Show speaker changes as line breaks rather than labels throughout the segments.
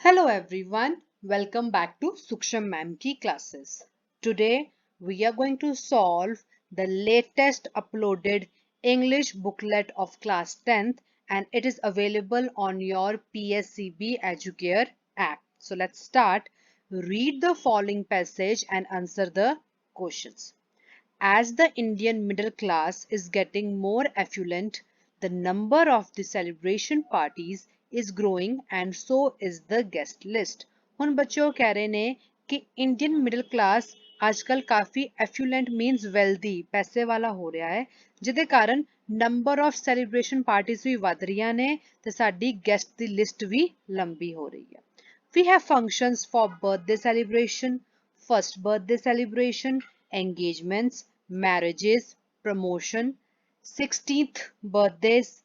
Hello everyone, welcome back to Suksham Ma'am ki classes. Today we are going to solve the latest uploaded English booklet of class 10th and it is available on your PSEB Educare app. So let's start. Read the following passage and answer the questions. As the Indian middle class is getting more affluent, the number of the celebration parties is growing and so is the guest list. ਹੁਣ ਬੱਚਿਓ ਕਹਿ ਰਹੇ ਨੇ ਕਿ Indian middle class ਅੱਜਕੱਲ ਕਾਫੀ effluent means wealthy ਪੈਸੇ ਵਾਲਾ ਹੋ ਰਿਹਾ ਹੈ ਜਿਹਦੇ ਕਾਰਨ ਨੰਬਰ ਆਫ ਸੈਲੀਬ੍ਰੇਸ਼ਨ ਪਾਰਟੀਆਂ ਵੀ ਵਧ ਰਹੀਆਂ ਨੇ ਤੇ ਸਾਡੀ ਗੈਸਟ ਦੀ ਲਿਸਟ ਵੀ ਲੰਬੀ ਹੋ ਰਹੀ ਹੈ. We have functions for birthday celebration, first birthday celebration, engagements, marriages, promotion, 16th birthdays,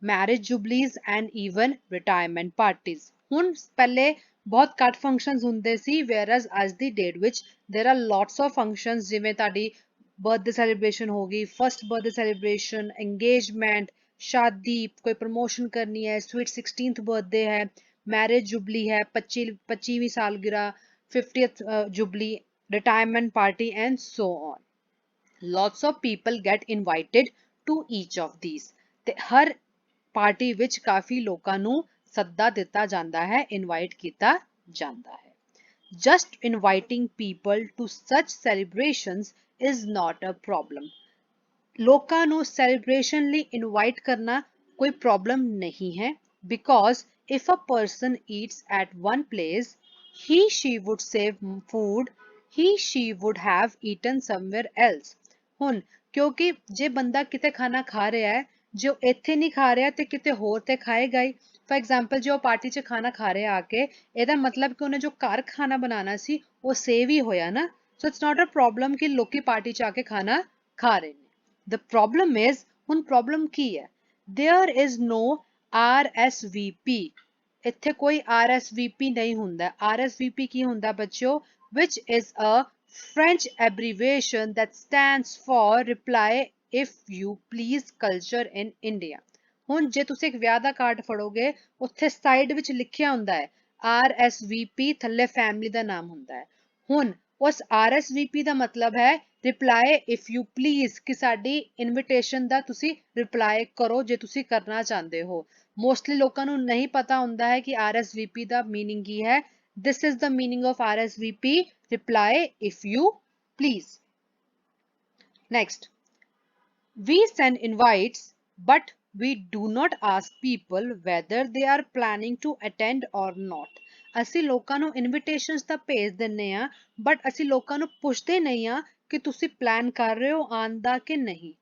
marriage jubilees and even retirement parties. ਹੁਣ ਪਹਿਲੇ ਬਹੁਤ ਘੱਟ functions ਹੁੰਦੇ ਸੀ whereas ਅੱਜ ਦੀ date ਵਿੱਚ there are lots of functions ਜਿਵੇਂ ਤੁਹਾਡੀ birthday celebration ਹੋ ਗਈ, first birthday celebration, engagement, शादी, कोई promotion करनी है, sweet 16th birthday है, marriage jubilee है, 25वीं सालगिरह, 50th jubilee, retirement party and so on. Lots of people get invited to each of these. ਤੇ ਹਰ ਪਾਰਟੀ ਵਿੱਚ ਕਾਫੀ ਲੋਕਾਂ ਨੂੰ ਸੱਦਾ ਦਿੱਤਾ ਜਾਂਦਾ ਹੈ, ਇਨਵਾਈਟ ਕੀਤਾ ਜਾਂਦਾ ਹੈ. Just inviting people to such celebrations is not a problem. ਲੋਕਾਂ ਨੂੰ celebration ਲਈ invite ਕਰਨਾ ਕੋਈ problem ਨਹੀਂ ਹੈ because if a person eats at one place, she would save food, she would have eaten somewhere else. ਹੁਣ ਕਿਉਂਕਿ ਜੇ ਬੰਦਾ ਕਿਤੇ ਖਾਣਾ ਖਾ ਰਿਹਾ ਹੈ ਜੇ ਉਹ ਇੱਥੇ ਨਹੀਂ ਖਾ ਰਿਹਾ ਤੇ ਕਿਤੇ ਹੋਰ ਤੇ ਖਾਏਗਾ ਹੀ. ਫॉर एग्जांपल ਜੇ ਉਹ ਪਾਰਟੀ 'ਚ ਖਾਣਾ ਖਾ ਰਿਹਾ ਆ ਕੇ ਇਹਦਾ ਮਤਲਬ ਕਿ ਉਹਨੇ ਜੋ ਘਰ ਖਾਣਾ ਬਣਾਉਣਾ ਸੀ ਉਹ ਸੇਵ ਹੀ ਹੋਇਆ ਨਾ. So it's not a problem ਕਿ ਲੋਕੀ ਪਾਰਟੀ 'ਚ ਆ ਕੇ ਖਾਣਾ ਖਾ ਰਹੇ ਨੇ. The problem is ਹੁਣ ਪ੍ਰੋਬਲਮ ਕੀ ਹੈ? There is no RSVP. ਇੱਥੇ ਕੋਈ RSVP ਨਹੀਂ ਹੁੰਦਾ. RSVP ਕੀ ਹੁੰਦਾ ਬੱਚਿਓ? Which is a French abbreviation that stands for Reply If You Please Culture in India. ਹੁਣ ਜੇ ਤੁਸੀਂ ਇੱਕ ਵਿਆਹ ਦਾ ਕਾਰਡ ਫੜੋਗੇ ਉੱਥੇ ਸਾਈਡ ਵਿੱਚ ਲਿਖਿਆ ਹੁੰਦਾ ਹੈ RSVP ਥੱਲੇ ਫੈਮਿਲੀ ਦਾ ਨਾਮ ਹੁੰਦਾ ਹੈ. ਹੁਣ ਉਸ RSVP ਦਾ ਮਤਲਬ ਹੈ ਰਿਪਲਾਈ ਇਫ ਯੂ ਪਲੀਜ਼ ਕਿ ਸਾਡੀ ਇਨਵੀਟੇਸ਼ਨ ਦਾ ਤੁਸੀਂ ਰਿਪਲਾਈ ਕਰੋ ਜੇ ਤੁਸੀਂ ਕਰਨਾ ਚਾਹੁੰਦੇ ਹੋ. ਮੋਸਟਲੀ ਲੋਕਾਂ ਨੂੰ ਨਹੀਂ ਪਤਾ ਹੁੰਦਾ ਹੈ ਕਿ RSVP ਦਾ ਮੀਨਿੰਗ ਕੀ ਹੈ. This is the meaning of RSVP, reply if you please. Next, we send invites but we do not ask people whether they are planning to attend or not. ਅਸੀਂ ਲੋਕਾਂ ਨੂੰ ਇਨਵੀਟੇਸ਼ਨਸ ਤਾਂ ਭੇਜ ਦਿੰਨੇ ਆ ਬਟ ਅਸੀਂ ਲੋਕਾਂ ਨੂੰ ਪੁੱਛਦੇ ਨਹੀਂ ਆ ਕਿ ਤੁਸੀਂ ਪਲਾਨ ਕਰ ਰਹੇ ਹੋ ਆਉਣ ਦਾ ਕਿ ਨਹੀਂ.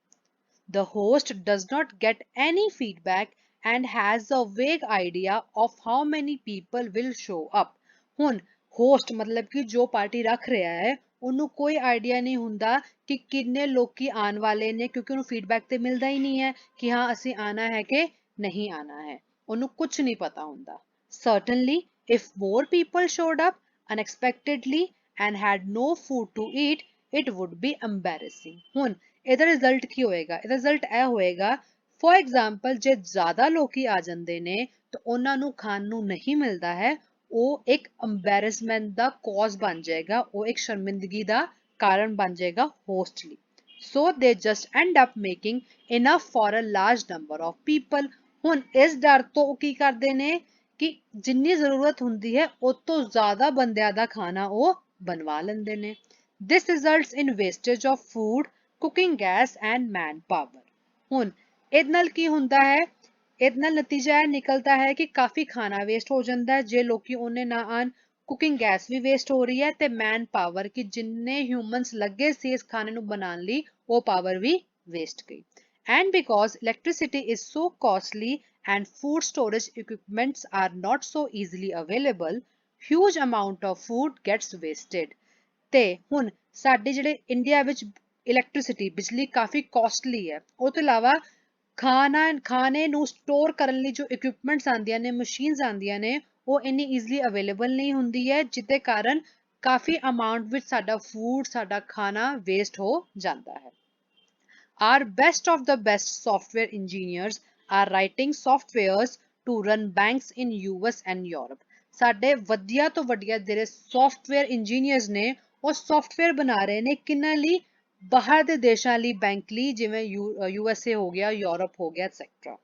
The host does not get any feedback and has a vague idea of how many people will show up. ਹੁਣ ਹੋਸਟ ਮਤਲਬ ਕਿ ਜੋ ਪਾਰਟੀ ਰੱਖ ਰਿਹਾ ਹੈ ਉਹਨੂੰ ਕੋਈ ਆਈਡੀਆ ਨਹੀਂ ਹੁੰਦਾ ਕਿ ਕਿੰਨੇ ਲੋਕੀ ਆਉਣ ਵਾਲੇ ਨੇ ਕਿਉਂਕਿ ਉਹਨੂੰ ਫੀਡਬੈਕ ਤੇ ਮਿਲਦਾ ਹੀ ਨਹੀਂ ਹੈ ਕਿ ਹਾਂ ਅਸੀਂ ਆਣਾ ਹੈ ਕਿ ਨਹੀਂ ਆਣਾ ਹੈ. ਉਹਨੂੰ ਕੁਝ ਨਹੀਂ ਪਤਾ ਹੁੰਦਾ. Certainly, if more people showed up unexpectedly and had no food to eat, it would be embarrassing. ਹੁਣ ਇਹਦਾ ਰਿਜ਼ਲਟ ਕੀ ਹੋਏਗਾ? ਇਹਦਾ ਰਿਜ਼ਲਟ ਇਹ ਹੋਏਗਾ ਫॉर एग्जांपल ਜੇ ਜ਼ਿਆਦਾ ਲੋਕੀ ਆ ਜਾਂਦੇ ਨੇ ਤਾਂ ਉਹਨਾਂ ਨੂੰ ਖਾਣ ਨੂੰ ਨਹੀਂ ਮਿਲਦਾ ਹੈ ਉਹ ਇੱਕ embarrassment ਦਾ cause ਬਣ ਜਾਏਗਾ. ਉਹ ਇੱਕ ਸ਼ਰਮਿੰਦਗੀ ਦਾ ਕਾਰਨ ਬਣ ਜਾਏਗਾ ਹੋਸਟ ਲਈ. So they just end up making enough for a large number of people. ਹੁਣ ਇਸ ਡਰ ਤੋਂ ਉਹ ਕੀ ਕਰਦੇ ਨੇ ਕਿ ਜਿੰਨੀ ਜ਼ਰੂਰਤ ਹੁੰਦੀ ਹੈ ਉਸ ਤੋਂ ਜ਼ਿਆਦਾ ਬੰਦਿਆਂ ਦਾ ਖਾਣਾ ਉਹ ਬਣਵਾ ਲੈਂਦੇ ਨੇ. This results in wastage of food, cooking gas and manpower. ਹੁਣ ਇਹਦੇ ਨਾਲ ਕੀ ਹੁੰਦਾ ਹੈ? ਇਹਦੇ ਨਾਲ ਨਤੀਜਾ ਇਹ ਨਿਕਲਦਾ ਹੈ ਕਿ ਕਾਫੀ ਖਾਣਾ ਵੇਸਟ ਹੋ ਜਾਂਦਾ ਹੈ ਜੇ ਲੋਕੀ ਉਹਨੇ ਨਾ ਆਣ. ਕੁਕਿੰਗ ਗੈਸ ਵੀ ਵੇਸਟ ਹੋ ਰਹੀ ਹੈ ਤੇ ਮੈਨ ਪਾਵਰ ਕਿ ਜਿੰਨੇ ਹਿਊਮਨਸ ਲੱਗੇ ਸੀ ਇਸ ਖਾਣੇ ਨੂੰ ਬਣਾਉਣ ਲਈ ਉਹ ਪਾਵਰ ਵੀ ਵੇਸਟ ਗਈ. And because electricity is so costly and food storage equipments are not so easily available, huge amount of food gets wasted. ਤੇ ਹੁਣ ਸਾਡੇ ਜਿਹੜੇ ਇੰਡੀਆ ਵਿੱਚ ਇਲੈਕਟ੍ਰਿਸਿਟੀ ਬਿਜਲੀ ਕਾਫੀ ਕਾਸਟਲੀ ਹੈ ਉਹ ਤੋਂ ਇਲਾਵਾ ਖਾਣੇ ਨੂੰ ਸਟੋਰ ਕਰਨ ਲਈ ਜੋ ਇਕਵਿਪਮੈਂਟਸ ਆਉਂਦੀਆਂ ਨੇ ਮਸ਼ੀਨਸ ਆਉਂਦੀਆਂ ਨੇ ਉਹ ਇੰਨੀ ਈਜ਼ਲੀ ਅਵੇਲੇਬਲ ਨਹੀਂ ਹੁੰਦੀ ਹੈ ਜਿਹਦੇ ਕਾਰਨ ਕਾਫੀ ਅਮਾਉਂਟ ਵਿੱਚ ਸਾਡਾ ਫੂਡ ਸਾਡਾ ਖਾਣਾ ਵੇਸਟ ਹੋ ਜਾਂਦਾ ਹੈ. Our best of the best software engineers are writing softwares to run banks in US and Europe. ਸਾਡੇ ਵਧੀਆ ਤੋਂ ਵਧੀਆ ਜਿਹੜੇ ਸੌਫਟਵੇਅਰ ਇੰਜੀਨੀਅਰਸ ਨੇ ਉਹ ਸੌਫਟਵੇਅਰ ਬਣਾ ਰਹੇ ਨੇ ਕਿੰਨਾਂ ਲਈ, ਬਾਹਰ ਦੇ ਦੇਸ਼ਾਂ ਲਈ, ਬੈਂਕ ਲਈ, ਜਿਵੇਂ USA ਹੋ ਗਿਆ, ਯੂਰਪ ਹੋ ਗਿਆ, et cetera.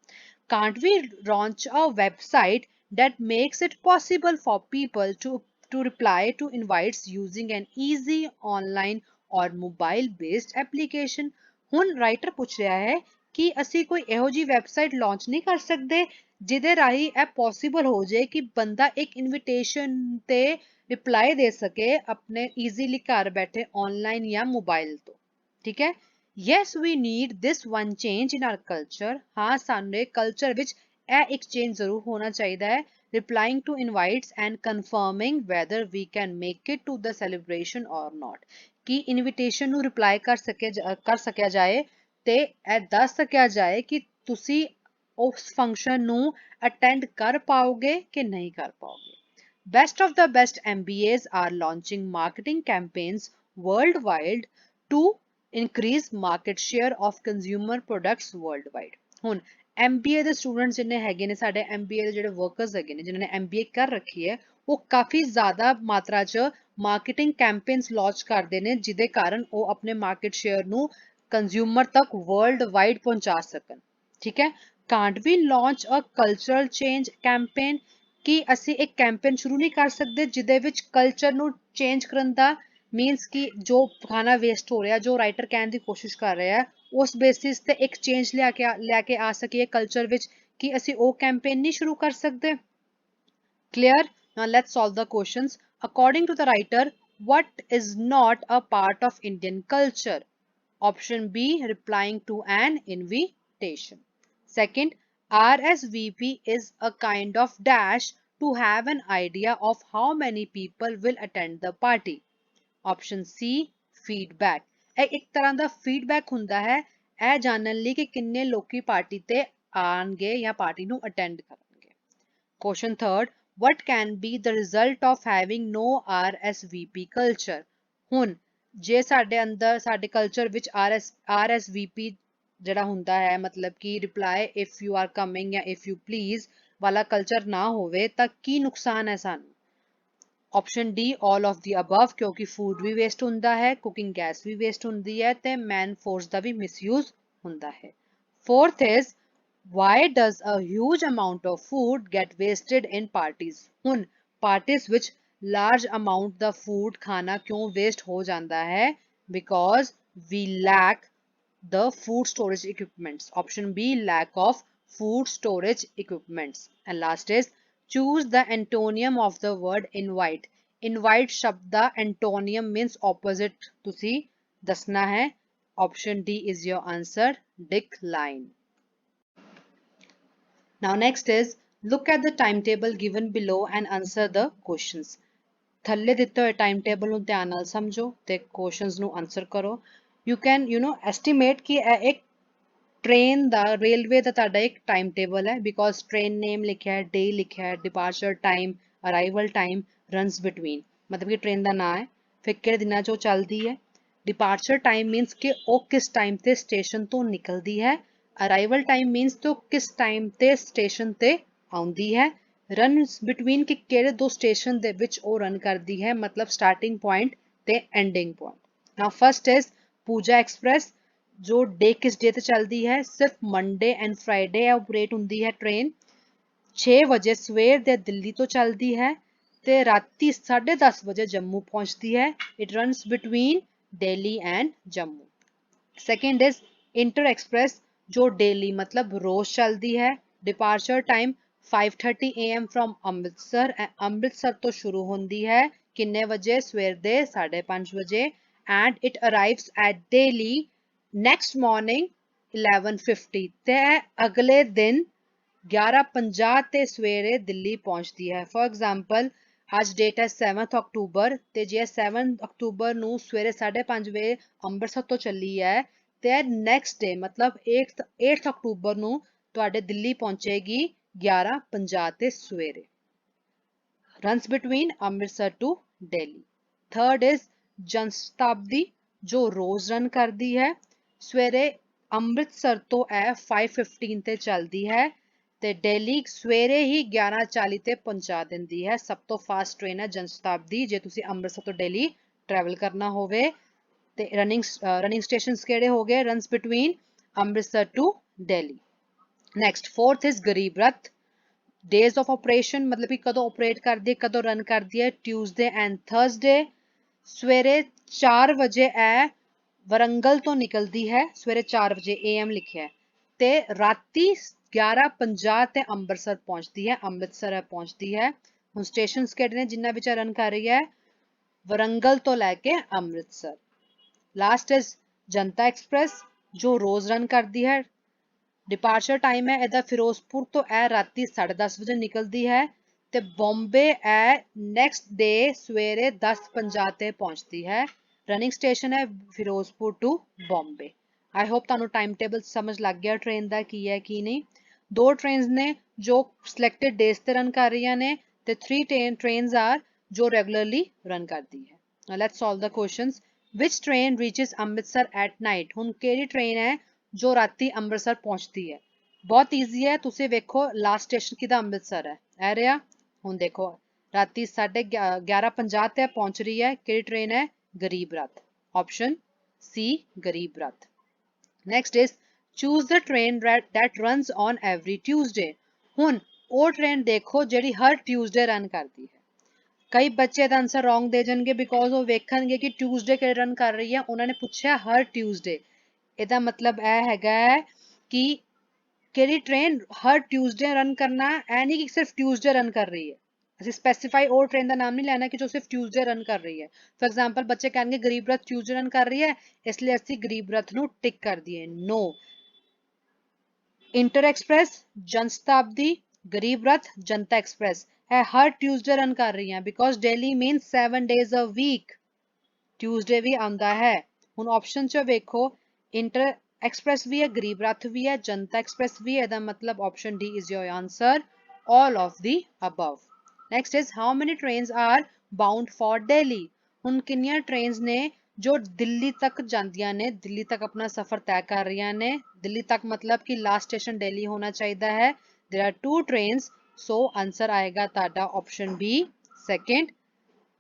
Can't we launch a website that makes it possible for people to reply to invites using an easy online or mobile based application? ਹੁਣ ਰਾਈਟਰ ਪੁੱਛ ਰਿਹਾ ਹੈ ਕਿ ਅਸੀਂ ਕੋਈ ਇਹੋ ਜਿਹੀ ਵੈਬਸਾਈਟ ਲਾਂਚ ਨਹੀਂ ਕਰ ਸਕਦੇ ਜਿਹਦੇ ਰਾਹੀਂ ਇਹ ਪੋਸੀਬਲ ਹੋ ਜਾਏ ਕਿ ਬੰਦਾ ਇੱਕ ਇਨਵੀਟੇਸ਼ਨ ਤੇ ਰਿਪਲਾਈ ਦੇ ਸਕੇ ਆਪਣੇ ਈਜ਼ੀਲੀ ਘਰ ਬੈਠੇ ਆਨਲਾਈਨ ਜਾਂ ਮੋਬਾਈਲ ਤੋਂ। ਠੀਕ ਹੈ, yes we need this one change in our culture। ਹਾਂ, ਸਾਡੇ ਕਲਚਰ ਵਿੱਚ ਇਹ ਇੱਕ ਚੇਂਜ ਜ਼ਰੂਰ ਹੋਣਾ ਚਾਹੀਦਾ ਹੈ, replying to invites and confirming whether we can make it to the celebration or not। ਕਿ ਇਨਵੀਟੇਸ਼ਨ ਨੂੰ ਰਿਪਲਾਈ ਕਰ ਸਕਿਆ ਜਾਏ ਤੇ ਇਹ ਦੱਸ ਸਕਿਆ ਜਾਏ ਕਿ ਤੁਸੀਂ ਉਸ ਫੰਕਸ਼ਨ ਨੂੰ ਅਟੈਂਡ ਕਰ ਪਾਓਗੇ ਕਿ ਨਹੀਂ ਕਰ ਪਾਓਗੇ। Best of the best MBAs are launching marketing campaigns worldwide to increase market share of consumer products worldwide। ਹੁਣ MBA ਦੇ ਸਟੂਡੈਂਟਸ ਜਿੰਨੇ ਹੈਗੇ ਨੇ, ਸਾਡੇ MBA ਦੇ ਜਿਹੜੇ ਵਰਕਰਸ ਹੈਗੇ ਨੇ ਜਿਨ੍ਹਾਂ ਨੇ MBA ਕਰ ਰੱਖੀ ਹੈ, ਉਹ ਕਾਫੀ ਜ਼ਿਆਦਾ ਮਾਤਰਾ 'ਚ ਮਾਰਕੀਟਿੰਗ ਕੈਂਪੇਨਸ ਲਾਂਚ ਕਰਦੇ ਨੇ ਜਿਹਦੇ ਕਾਰਨ ਉਹ ਆਪਣੇ ਮਾਰਕੀਟ ਸ਼ੇਅਰ ਨੂੰ ਕੰਜ਼ਿਊਮਰ ਤੱਕ ਵਰਲਡ ਵਾਈਡ ਪਹੁੰਚਾ ਸਕਣ। ਠੀਕ ਹੈ, can't we launch a cultural change campaign? ਕਿ ਅਸੀਂ ਇੱਕ ਕੈਂਪੇਨ ਸ਼ੁਰੂ ਨਹੀਂ ਕਰ ਸਕਦੇ ਜਿਹਦੇ ਵਿੱਚ ਕਲਚਰ ਨੂੰ ਚੇਂਜ ਕਰਨ ਦਾ ਮੀਨਸ ਕਿ ਜੋ ਖਾਣਾ ਵੇਸਟ ਹੋ ਰਿਹਾ, ਜੋ ਰਾਈਟਰ ਕਹਿਣ ਦੀ ਕੋਸ਼ਿਸ਼ ਕਰ ਰਿਹਾ ਹੈ, ਉਸ ਬੇਸਿਸ ਤੇ ਇੱਕ ਚੇਂਜ ਲਿਆ ਕੇ ਆ ਸਕੀਏ ਕਲਚਰ ਵਿੱਚ, ਕਿ ਅਸੀਂ ਉਹ ਕੈਂਪੇਨ ਨਹੀਂ ਸ਼ੁਰੂ ਕਰ ਸਕਦੇ। Clear? Now let's solve the questions. According to the writer, what is not a part of Indian culture? Option B, replying to an invitation. Second, RSVP is a kind of dash to have an idea of how many people will attend the party. Option C, feedback. ਇਹ ਇੱਕ ਤਰ੍ਹਾਂ ਦਾ feedback ਹੁੰਦਾ ਹੈ ਇਹ ਜਾਣਨ ਲਈ ਕਿ ਕਿੰਨੇ ਲੋਕੀ ਪਾਰਟੀ ਤੇ ਆਣਗੇ ਜਾਂ ਪਾਰਟੀ ਨੂੰ ਅਟੈਂਡ ਕਰਨਗੇ। Question third, what can be the result of having no RSVP culture? ਹੁਣ ਜੇ ਸਾਡੇ ਅੰਦਰ ਸਾਡੇ ਕਲਚਰ ਵਿੱਚ RSVP ਜਿਹੜਾ ਹੁੰਦਾ ਹੈ ਮਤਲਬ ਕਿ reply if you are coming ਜਾਂ ਇਫ ਯੂ ਪਲੀਜ਼ ਵਾਲਾ ਕਲਚਰ ਨਾ ਹੋਵੇ ਤਾਂ ਕੀ ਨੁਕਸਾਨ ਹੈ ਸਾਨੂੰ? Option D, all of the above, ਕਿਉਂਕਿ ਫੂਡ ਵੀ ਵੇਸਟ ਹੁੰਦਾ ਹੈ, ਕੁਕਿੰਗ ਗੈਸ ਵੀ ਵੇਸਟ ਹੁੰਦੀ ਹੈ ਤੇ ਮੈਨ ਫੋਰਸ ਦਾ ਵੀ ਮਿਸਯੂਜ਼ ਹੁੰਦਾ ਹੈ। Fourth is, why does a huge amount of food get wasted in parties? ਹੁਣ ਪਾਰਟੀਜ਼ ਵਿੱਚ ਲਾਰਜ ਅਮਾਉਂਟ ਦਾ ਫੂਡ ਖਾਣਾ ਕਿਉਂ ਵੇਸਟ ਹੋ ਜਾਂਦਾ ਹੈ? Because we lack the food storage equipments. Option B, lack of food storage equipments. And last is, choose the antonym of the word invite. Invite शब्द ਦਾ antonym means opposite ਤੁਸੀਂ ਦੱਸਣਾ ਹੈ। Option D is your answer, decline. Now next is, look at the timetable given below and answer the questions. ਥੱਲੇ ਦਿੱਤੇ ਹੋਏ timetable ਨੂੰ ਧਿਆਨ ਨਾਲ ਸਮਝੋ ਤੇ questions ਨੂੰ answer ਕਰੋ। You can estimate ਕਿ ਇਹ ਇੱਕ ਟ੍ਰੇਨ ਦਾ, ਰੇਲਵੇ ਦਾ ਤੁਹਾਡਾ ਇੱਕ ਟਾਈਮ ਟੇਬਲ ਹੈ, ਬਿਕੋਜ਼ ਟ੍ਰੇਨ ਨੇਮ ਲਿਖਿਆ ਹੈ, ਡੇ ਲਿਖਿਆ ਹੈ, departure time, arrival time, runs between, ਮਤਲਬ ਕਿ ਟ੍ਰੇਨ ਦਾ ਨਾਂ ਹੈ, ਫਿਰ ਕਿਹੜੇ ਦਿਨਾਂ 'ਚ ਉਹ ਚੱਲਦੀ ਹੈ। ਡਿਪਾਰਚਰ ਟਾਈਮ ਮੀਨਸ ਕਿ ਉਹ ਕਿਸ ਟਾਈਮ ਤੇ ਸਟੇਸ਼ਨ ਤੋਂ ਨਿਕਲਦੀ ਹੈ। ਅਰਾਈਵਲ ਟਾਈਮ ਮੀਨਸ ਕਿ ਉਹ ਕਿਸ ਟਾਈਮ ਤੇ ਸਟੇਸ਼ਨ ਤੇ ਆਉਂਦੀ ਹੈ। ਰਨਸ ਬਿਟਵੀਨ ਕਿ ਕਿਹੜੇ ਦੋ ਸਟੇਸ਼ਨ ਦੇ ਵਿੱਚ ਉਹ ਰਨ ਕਰਦੀ ਹੈ, ਮਤਲਬ ਸਟਾਰਟਿੰਗ ਪੁਆਇੰਟ ਤੇ ending point. Now first is Pooja express, ਜੋ ਡੇ ਕਿਸ ਡੇ ਤੇ ਚੱਲਦੀ ਹੈ? ਸਿਰਫ ਮੰਡੇ ਐਂਡ ਫਰਾਈਡੇ ਆਪਰੇਟ ਹੁੰਦੀ ਹੈ ਟ੍ਰੇਨ। 6 ਵਜੇ ਸਵੇਰ ਦੇ ਦਿੱਲੀ ਤੋਂ ਚੱਲਦੀ ਹੈ ਤੇ ਰਾਤੀ 10:30 ਵਜੇ ਜੰਮੂ ਪਹੁੰਚਦੀ ਹੈ। It runs between Delhi and Jammu. Second is inter express, ਜੋ ਡੇਲੀ ਮਤਲਬ ਰੋਜ਼ ਚੱਲਦੀ ਹੈ। Departure time 5:30 AM from Amritsar, Amritsar ਤੋਂ ਸ਼ੁਰੂ ਹੁੰਦੀ ਹੈ ਕਿੰਨੇ ਵਜੇ? ਸਵੇਰ ਦੇ 5:30 ਵਜੇ। And it arrives at Delhi next morning 11:50 ਤੇ ਅਗਲੇ ਦਿਨ 11:50 ਤੇ ਸਵੇਰੇ ਦਿੱਲੀ ਪਹੁੰਚਦੀ ਹੈ। ਫॉर ਐਗਜ਼ਾਮਪਲ ਅੱਜ ਡੇਟ ਹੈ 7 ਅਕਤੂਬਰ ਤੇ ਜੇ 7 ਅਕਤੂਬਰ ਨੂੰ ਸਵੇਰੇ 5:30 ਵਜੇ ਅੰਮ੍ਰਿਤਸਰ ਤੋਂ ਚੱਲੀ ਹੈ ਤੇ ਨੈਕਸਟ ਡੇ ਮਤਲਬ 8 ਅਕਤੂਬਰ ਨੂੰ ਤੁਹਾਡੇ ਦਿੱਲੀ ਪਹੁੰਚੇਗੀ 11:50 ਤੇ ਸਵੇਰੇ। Runs between Amritsar to Delhi. Third is Janshatabdi, ਜੋ ਰੋਜ਼ ਰਨ ਕਰਦੀ ਹੈ। ਸਵੇਰੇ ਅੰਮ੍ਰਿਤਸਰ ਤੋਂ ਇਹ 5:15 ਤੇ ਚੱਲਦੀ ਹੈ ਤੇ ਦਿੱਲੀ ਸਵੇਰੇ ਹੀ 11:40 ਤੇ ਪਹੁੰਚਾ ਦਿੰਦੀ ਹੈ। ਸਭ ਤੋਂ ਫਾਸਟ ਟ੍ਰੇਨ ਹੈ ਜਨਸ਼ਤਾਬਦੀ, ਜੇ ਤੁਸੀਂ ਅੰਮ੍ਰਿਤਸਰ ਤੋਂ ਦਿੱਲੀ ਟਰੈਵਲ ਕਰਨਾ ਹੋਵੇ। ਤੇ ਰਨਿੰਗ ਸਟੇਸ਼ਨਸ ਕਿਹੜੇ ਹੋ ਗਏ? Runs between Amritsar to Delhi. Next fourth is Garib Rath. Days of operation मतलब कि कदों ऑपरेट करती है, कदों रन करती है? Tuesday and Thursday. सवेरे 4 ਵਜੇ ਇਹ वरंगल तो निकलती है, सवेरे 4 ਵਜੇ AM लिखिया है। ते राती 11:50 ते ਅੰਮ੍ਰਿਤਸਰ पहुंचती है, अमृतसर पहुंचती है। ਹੁਣ ਸਟੇਸ਼ਨਸ ਕਿਹੜੇ ਨੇ ਜਿਨ੍ਹਾਂ ਵਿੱਚ ਰਨ ਕਰ ਰਹੀ ਹੈ? वरंगल तो लैके Amritsar. Last is Janata express जो रोज रन करती है। डिपार्चर टाइम है ਇਹਦਾ ਫਿਰੋਜ਼ਪੁਰ ਤੋਂ ਇਹ ਰਾਤੀ 10:30 ਵਜੇ ਨਿਕਲਦੀ ਹੈ ਤੇ ਬੰਬੇ ਇਹ ਨੈਕਸਟ ਡੇ ਸਵੇਰੇ 10:50 ਤੇ ਪਹੁੰਚਦੀ ਹੈ। ਰਨਿੰਗ ਸਟੇਸ਼ਨ ਹੈ Firozpur to Bombay. I hope ਤੁਹਾਨੂੰ ਟਾਈਮ ਟੇਬਲ ਸਮਝ ਲੱਗ ਗਿਆ ਟ੍ਰੇਨ ਦਾ ਕੀ ਹੈ ਕੀ ਨਹੀਂ। ਦੋ ਟ੍ਰੇਨਸ ਨੇ ਜੋ ਸਿਲੈਕਟਡ ਡੇਜ਼ ਤੇ ਰਨ ਕਰ ਰਹੀਆਂ ਨੇ ਤੇ 3 ਟ੍ਰੇਨਸ ਆਰ ਜੋ ਰੈਗੂਲਰਲੀ ਰਨ ਕਰਦੀ ਹੈ। Now let's solve the questions. Which train reaches Amritsar at night? ਹੁਣ ਕਿਹੜੀ ਟ੍ਰੇਨ ਹੈ ਜੋ ਰਾਤੀ ਅੰਮ੍ਰਿਤਸਰ ਪਹੁੰਚਦੀ ਹੈ? ਬਹੁਤ ਈਜ਼ੀ ਹੈ, ਤੁਸੀਂ ਵੇਖੋ ਲਾਸਟ ਸਟੇਸ਼ਨ ਕਿਹਦਾ ਅੰਮ੍ਰਿਤਸਰ ਹੈ, ਇਹ ਰਿਹਾ। ਹੁਣ ਦੇਖੋ ਰਾਤੀ 11:50 ਤੇ ਪਹੁੰਚ ਰਹੀ ਹੈ, ਕਿਹੜੀ ਟ੍ਰੇਨ ਹੈ? ਗਰੀਬ ਰੱਥ। ਆਪਸ਼ਨ ਸੀ Garib Rath. Next is choose the train that runs on every Tuesday। ਹੁਣ ਉਹ ਟ੍ਰੇਨ ਦੇਖੋ ਜਿਹੜੀ ਹਰ ਟਿਊਜ਼ਡੇ ਰਨ ਕਰਦੀ ਹੈ। ਕਈ ਬੱਚੇ ਦਾ ਆਨਸਰ ਰੋਂਗ ਦੇ ਜਾਣਗੇ ਬਿਕੋਜ਼ ਉਹ ਵੇਖਣਗੇ ਕਿ ਟਿਊਜ਼ਡੇ ਕਿਹੜੇ ਰਨ ਕਰ ਰਹੀ ਹੈ, ਉਹਨਾਂ ਨੇ ਪੁੱਛਿਆ ਹਰ ਟਿਊਜ਼ਡੇ। ਇਹਦਾ ਮਤਲਬ ਇਹ ਹੈਗਾ ਹੈ ਕਿ ਕਿਹੜੀ ਟ੍ਰੇਨ ਹਰ ਟਿਊਜ਼ਡੇ ਰਨ ਕਰਨਾ, ਇਹ ਨਹੀਂ ਕਿ ਸਿਰਫ ਟਿਊਜ਼ਡੇ ਰਨ ਕਰ ਰਹੀ ਹੈ। ਅਸੀਂ ਸਪੈਸੀਫਾਈ ਉਹ ਟ੍ਰੇਨ ਦਾ ਨਾਮ ਨਹੀਂ ਲੈਣਾ ਕਿ ਜੋ ਸਿਰਫ ਟਿਊਜ਼ਡੇ ਰਨ ਕਰ ਰਹੀ ਹੈ। ਫॉर एग्जांपल ਬੱਚੇ ਕਹਿਣਗੇ ਗਰੀਬ ਰੱਥ ਟਿਊਜ਼ਡੇ ਰਨ ਕਰ ਰਹੀ ਹੈ, ਇਸ ਲਈ ਅਸੀਂ ਗਰੀਬ ਰੱਥ ਨੂੰ ਟਿਕ ਕਰ ਦਈਏ। नो, इंटर एक्सप्रेस, जनशताब्दी, गरीब रथ, जनता एक्सप्रेस है हर ट्यूसडे रन कर रही हैं because daily mean 7 days a week। Tuesday भी आंदा है। हुण ऑप्शन च वेखो इंटर एक्सप्रेस भी है, गरीब रथ भी है, जनता एक्सप्रेस भी है। ਇਹਦਾ मतलब option D is your answer, all of the above। next is how many trains are bound for Delhi? ਹੁਣ ਕਿੰਨੀਆਂ ਟ੍ਰੇਨਸ ਨੇ ਜੋ ਦਿੱਲੀ ਤੱਕ ਜਾਂਦੀਆਂ ਨੇ, ਦਿੱਲੀ ਤੱਕ ਆਪਣਾ ਸਫ਼ਰ ਤੈਅ ਕਰ ਰਹੀਆਂ ਨੇ। ਦਿੱਲੀ ਤੱਕ ਮਤਲਬ ਕਿ ਲਾਸਟ ਸਟੇਸ਼ਨ ਦਿੱਲੀ ਹੋਣਾ ਚਾਹੀਦਾ ਹੈ। there are 2 trains, so answer ਆਏਗਾ ਤੁਹਾਡਾ option B second.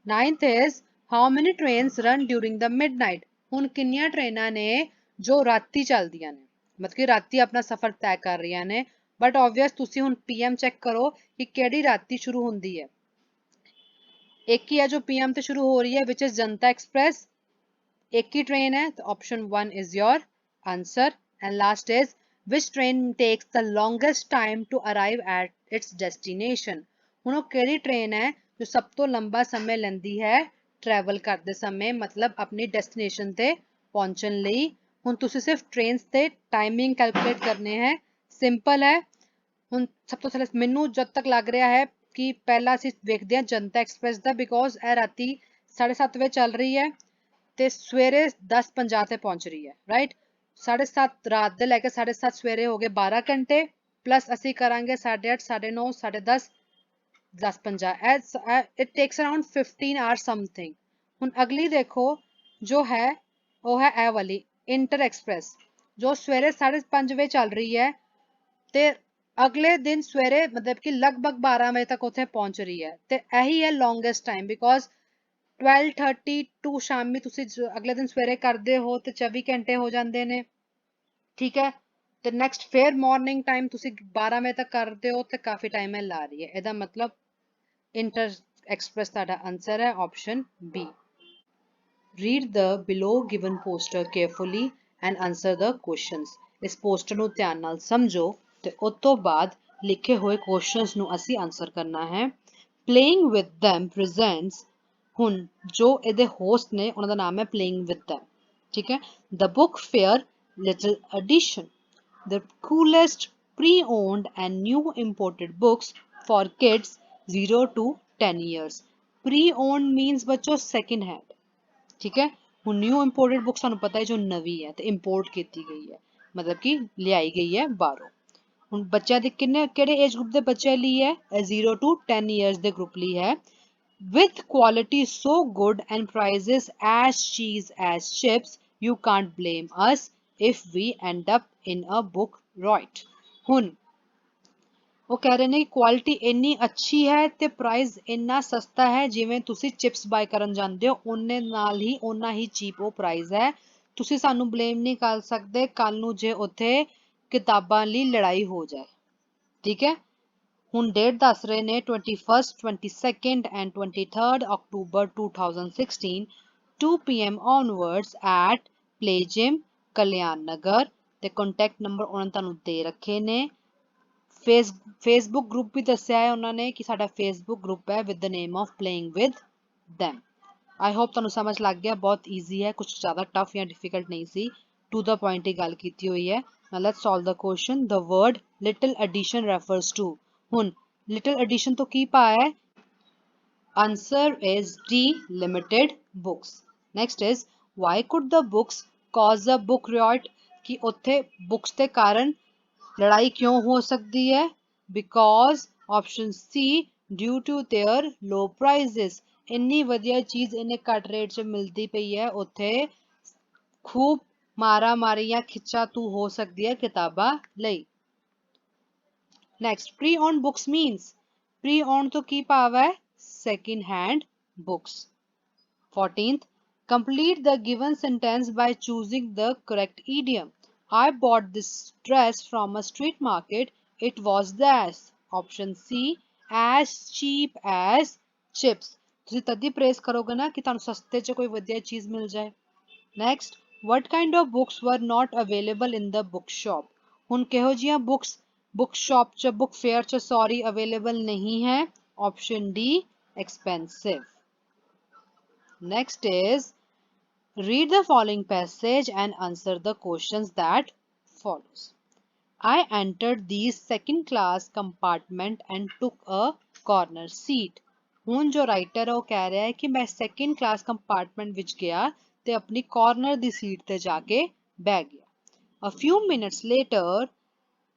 ninth is how many trains run during the midnight? ਹੁਣ ਕਿੰਨੀਆਂ ਟ੍ਰੇਨਾਂ ਨੇ ਜੋ ਰਾਤੀ ਚੱਲਦੀਆਂ ਨੇ, ਮਤਲਬ ਕਿ ਰਾਤੀ ਆਪਣਾ ਸਫ਼ਰ ਤੈਅ ਕਰ ਰਹੀਆਂ ਨੇ। ਬਟ ਆਬਵੀਅਸ ਤੁਸੀਂ ਹੁਣ PM ਚੈੱਕ ਕਰੋ ਕਿ ਕਿਹੜੀ ਰਾਤੀ ਸ਼ੁਰੂ ਹੁੰਦੀ ਹੈ। एक ही है जो PM से शुरू हो रही है, विच इज जनता एक्सप्रेस। एक ही ट्रेन है, तो option 1 is your answer. And last is which train takes the longest time to arrive at its destination? हुण ओह किहड़ी ट्रेन है जो सब तो लंबा समय लैंदी है ट्रैवल करते समय, मतलब अपनी डेस्टिनेशन ते पहुंचण लई। हुण तुसीं सिर्फ ट्रेन्स ते टाइमिंग कैलकुलेट करने हैं, सिंपल है। हुण सब तो थल्ले मैनूं जद तक लग रहा है कि पहला ਅਸੀਂ ਵੇਖਦੇ ਹਾਂ जनता एक्सप्रेस ਦਾ बिकॉज ਇਹ ਰਾਤੀ 7:30 ਵਜੇ ਚੱਲ ਰਹੀ ਹੈ ਤੇ ਸਵੇਰੇ 10:50 ਤੇ ਪਹੁੰਚ ਰਹੀ ਹੈ, ਰਾਈਟ। 7:30 ਰਾਤ ਦੇ ਲੈ ਕੇ 7:30 ਸਵੇਰੇ ਹੋ ਗਏ 12 ਘੰਟੇ, ਪਲੱਸ ਅਸੀਂ ਕਰਾਂਗੇ 8:30, 9:30, 10:30, 10:50, it takes around 15 hours something। ਹੁਣ ਅਗਲੀ ਦੇਖੋ ਜੋ ਹੈ ਉਹ ਹੈ ਇਹ ਵਾਲੀ ਇੰਟਰ ਐਕਸਪ੍ਰੈਸ ਜੋ ਸਵੇਰੇ 5:30 ਵਜੇ ਚੱਲ ਰਹੀ ਹੈ ਤੇ अगले दिन सवेरे मतलब कि लगभग 12 बजे तक उत्थे पहुंच रही है। ते यही है लॉन्गेस्ट टाइम बिकॉज 12:30 टू शामी तुसी अगले दिन सवेरे करते हो तो 24 घंटे हो जाते ने, ठीक है। तो नैक्सट फिर मॉर्निंग टाइम तुसी 12 बजे तक करते हो तो काफ़ी टाइम है ला रही है। ਇਹਦਾ मतलब इंटर एक्सप्रेस ਤੁਹਾਡਾ आंसर है option B. Read the below given poster carefully and answer the questions। इस पोस्टर ਨੂੰ ਧਿਆਨ ਨਾਲ ਸਮਝੋ ਤੇ ਉਸ ਤੋਂ ਬਾਅਦ ਲਿਖੇ ਹੋਏ ਕੁਐਸਚਨਸ ਨੂੰ ਅਸੀਂ ਆਨਸਰ ਕਰਨਾ ਹੈ। ਪਲੇਇੰਗ ਵਿਦ them presents, ਹੁਣ ਜੋ ਇਹਦੇ ਹੋਸਟ ਨੇ ਉਹਨਾਂ ਦਾ ਨਾਮ ਹੈ ਪਲੇਇੰਗ ਵਿਦ them, ਠੀਕ ਹੈ। The book fair little edition, the coolest pre-owned and new imported books for kids 0 to 10 years। pre-owned means ਬੱਚੋ second hand, ठीक है। ਹੁਣ ਨਿਊ ਇੰਪੋਰਟਡ ਬੁੱਕਸ ਤੁਹਾਨੂੰ ਪਤਾ ਹੈ ਜੋ ਨਵੀਂ ਹੈ ਤੇ ਇੰਪੋਰਟ ਕੀਤੀ ਗਈ ਹੈ, ਮਤਲਬ ਕਿ ਲਿਆਈ ਗਈ ਹੈ ਬਾਹਰੋਂ। ਹੁਣ ਬੱਚਿਆਂ ਦੇ ਕਿਹੜੇ ਏਜ ਗਰੁੱਪ ਦੇ ਬੱਚਿਆਂ ਲਈ ਹੈ? 0 to 10 years ਦੇ ਗਰੁੱਪ ਲਈ ਹੈ। with quality so good and prices as cheap as chips, you can't blame us if we end up in a book rot। ਹੁਣ ਉਹ ਕਹਿ ਰਹੇ ਨੇ ਕੁਆਲਿਟੀ ਇੰਨੀ ਅੱਛੀ ਹੈ ਤੇ ਪ੍ਰਾਈਸ ਇੰਨਾ ਸਸਤਾ ਹੈ ਜਿਵੇਂ ਤੁਸੀਂ ਚਿਪਸ ਬਾਏ ਕਰਨ ਜਾਂਦੇ ਹੋ ਉਹਨੇ ਨਾਲ ਹੀ ਓਨਾ ਹੀ ਚੀਪ ਉਹ ਪ੍ਰਾਈਸ ਹੈ। ਤੁਸੀਂ ਸਾਨੂੰ ਬਲੇਮ ਨਹੀਂ ਕਰ ਸਕਦੇ ਕੱਲ ਨੂੰ ਜੇ ਉੱਥੇ ਕਿਤਾਬਾਂ ਲਈ ਲੜਾਈ ਹੋ ਜਾਏ। ਠੀਕ ਹੈ। ਹੁਣ ਡੇਟ ਦੱਸ ਰਹੇ ਨੇ 21st 22nd and 23rd October 2016 2 PM onwards at Play Gym ਕਲਿਆਣ ਨਗਰ ਤੇ ਕੰਟੈਕਟ ਨੰਬਰ ਉਹਨਾਂ ਨੇ ਤੁਹਾਨੂੰ ਦੇ ਰੱਖੇ ਨੇ। ਫੇਸਬੁੱਕ ਗਰੁੱਪ ਵੀ ਦੱਸਿਆ ਹੈ ਉਹਨਾਂ ਨੇ ਕਿ ਸਾਡਾ ਫੇਸਬੁੱਕ ਗਰੁੱਪ ਹੈ with the name of playing with them। I hope ਤੁਹਾਨੂੰ ਸਮਝ ਲੱਗ ਗਿਆ ਬਹੁਤ ਈਜ਼ੀ ਹੈ ਕੁਝ ਜ਼ਿਆਦਾ ਟਫ ਜਾਂ ਡਿਫਿਕਲਟ ਨਹੀਂ ਸੀ ਟੂ ਦਾ ਪੁਆਇੰਟ ਹੀ ਗੱਲ ਕੀਤੀ ਹੋਈ ਹੈ। Now let's solve the question. The word little addition refers to ਹੁਣ little addition ਤੋਂ ਕੀ ਭਾਵ ਹੈ? Answer is D, limited books. Next is why could the books cause a book riot? कि ਉੱਥੇ books ਦੇ ਕਾਰਨ ਲੜਾਈ ਕਿਉਂ ਹੋ ਸਕਦੀ ਹੈ? Because option C due to their low prices। ਇੰਨੀ ਵਧੀਆ ਚੀਜ਼ ਇੰਨੇ ਘੱਟ ਰੇਟ 'ਚ ਮਿਲਦੀ ਪਈ ਹੈ ਉੱਥੇ ਖੂਬ ਮਾਰਾ ਮਾਰੀ ਜਾਂ ਖਿੱਚਾ ਤੂ ਹੋ ਸਕਦੀ ਹੈ ਕਿਤਾਬਾਂ ਲਈ। Next, pre-owned books means pre-owned ਤੋਂ ਕੀ ਭਾਵ ਹੈ? Second hand books। 14th, complete the given sentence by choosing the correct idiom। I bought this dress from a street market. It was dash। Option C, as cheap as chips। ਤੁਸੀਂ ਤਦ ਹੀ press ਕਰੋਗੇ ਨਾ ਕਿ ਤੁਹਾਨੂੰ ਸਸਤੇ 'ਚ ਕੋਈ ਵਧੀਆ ਚੀਜ਼ ਮਿਲ ਜਾਏ। Next, what kind of books were not available in the bookshop? ਹੁਣ ਕਿਹੋ ਜਿਹੀਆਂ books बुक शॉप च बुक फेयर च सॉरी अवेलेबल नहीं है? Option D, expensive। Next is read the following passage and answer the questions that follows। I entered the second class compartment and took a corner seat। ਹੁਣ ਜੋ writer ਹੈ ਉਹ ਕਹਿ ਰਿਹਾ ਹੈ ਕਿ ਮੈਂ ਸੈਕਿੰਡ ਕਲਾਸ ਕੰਪਾਰਟਮੈਂਟ ਵਿੱਚ ਗਿਆ ਤੇ ਆਪਣੀ ਕਾਰਨਰ ਦੀ ਸੀਟ ਤੇ ਜਾ ਕੇ ਬਹਿ ਗਿਆ। A few minutes later